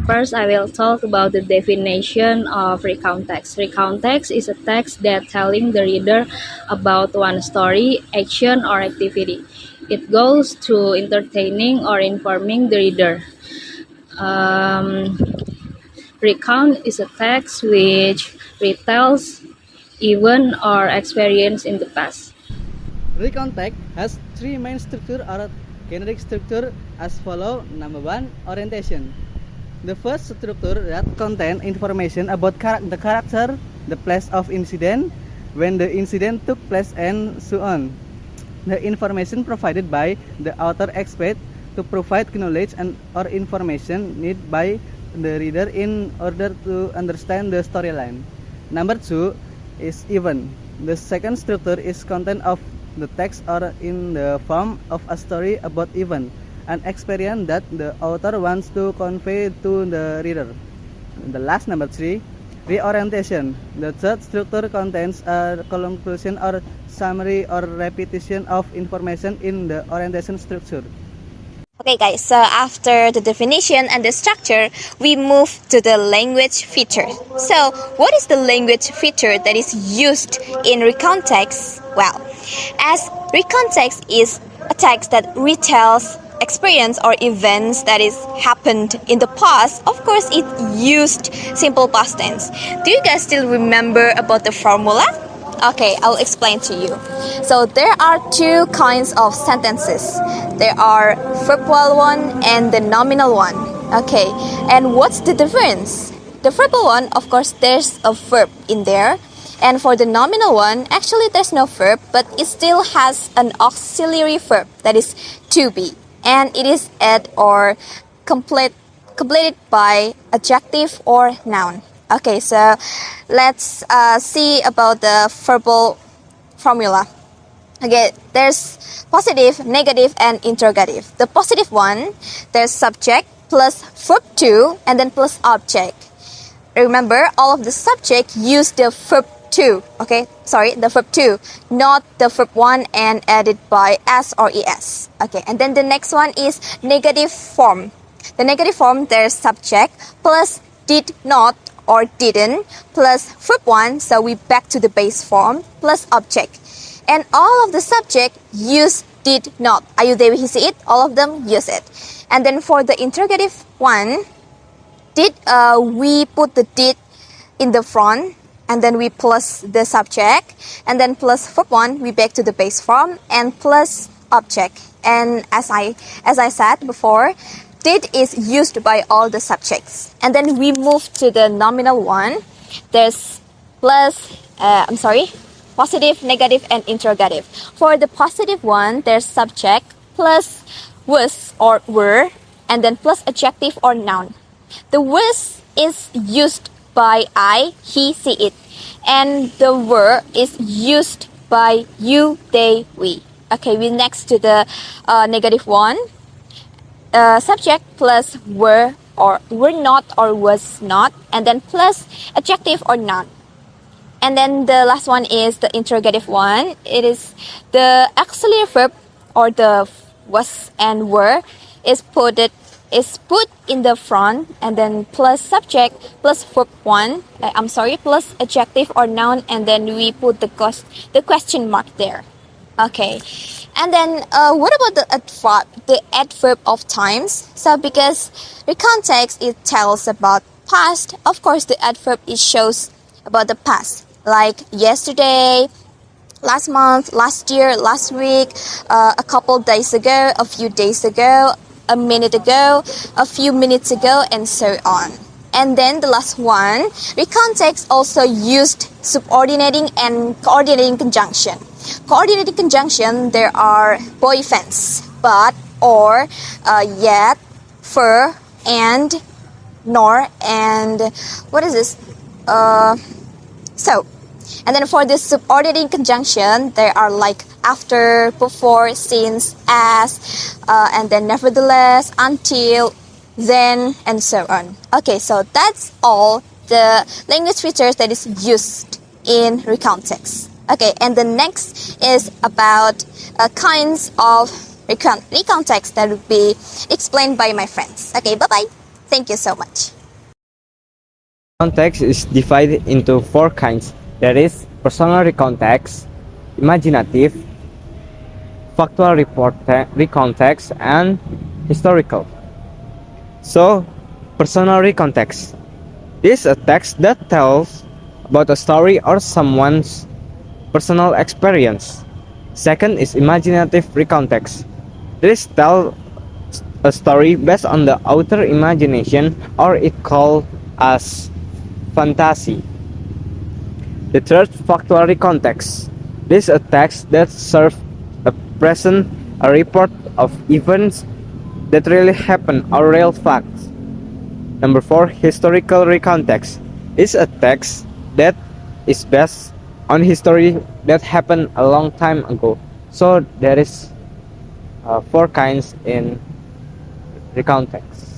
First, I will talk about the definition of recount text. Recount text is a text that telling the reader about one story, action, or activity. It goes to entertaining or informing the reader. Um, Recount is a text which retells event or experience in the past. Recount text has three main structure or generic structure as follow. Number one, orientation. The first structure that contains information about the character, the place of incident, when the incident took place, and so on. The information provided by the author expects to provide knowledge and or information needed by the reader in order to understand the storyline. Number two is event. The second structure is content of the text or in the form of a story about event, an experience that the author wants to convey to the reader. The last, number three, reorientation. The third structure contains a conclusion or summary or repetition of information in the orientation structure. Okay guys, so after the definition and the structure, we move to the language feature. So, what is the language feature that is used in recount text? Well, as recount text is a text that retells experience or events that is happened in the past, of course it used simple past tense. Do you guys still remember about the formula? Okay, I'll explain to you. So there are two kinds of sentences. There are verbal one and the nominal one. Okay, and what's the difference? The verbal one, of course, there's a verb in there. And for the nominal one, actually there's no verb, but it still has an auxiliary verb, that is to be. And it is add or completed by adjective or noun. Okay, so let's see about the verbal formula. Okay, there's positive, negative, and interrogative. The positive one, there's subject plus verb to and then plus object. Remember, all of the subject use the verb to. Okay, sorry, the verb to, not the verb one and added by s or es. Okay, and then the next one is negative form. The negative form, there's subject plus did not or didn't plus verb one, so we back to the base form plus object. And all of the subject use did not. Are you there? You see it? All of them use it. And then for the interrogative one, did we put the did in the front, and then we plus the subject, and then plus verb one, we back to the base form and plus object. And as I said before, did is used by all the subjects. And then we move to the nominal one. There's positive, negative, and interrogative. For the positive one, there's subject plus was or were, and then plus adjective or noun. The was is used by I, he, she, it. And the were is used by you, they, we. Okay, we next to the negative one. Subject plus were or were not or was not, and then plus adjective or noun. And then the last one is the interrogative one. It is the auxiliary verb or the was and were is put in the front, and then plus subject plus verb one. Plus adjective or noun, and then we put the question mark there. Okay, and then what about the adverb of times? So because recount text, it tells about past, of course the adverb it shows about the past, like yesterday, last month, last year, last week, a couple days ago, a few days ago, a minute ago, a few minutes ago, and so on. And then the last one, recount text also used subordinating and coordinating conjunction. Coordinating conjunction, there are boyfriends, but, or, yet, for, and, nor, and what is this? So. And then for this subordinating conjunction, there are like after, before, since, as, and then nevertheless, until, then, and so on. Okay, so that's all the language features that is used in recount text. Okay, and the next is about kinds of recount text that will be explained by my friends. Okay, bye bye. Thank you so much. Context is divided into four kinds. There is personal recount text, imaginative, factual recount text, and historical. So, personal recount text. This is a text that tells about a story or someone's personal experience. Second is imaginative recount text. This tells a story based on the author imagination, or it called as fantasy. The third factual context. This is a text that serves a present, a report of events that really happened or real facts. Number four, historical recontext. This is a text that is based on history that happened a long time ago. So there is four kinds in recount text.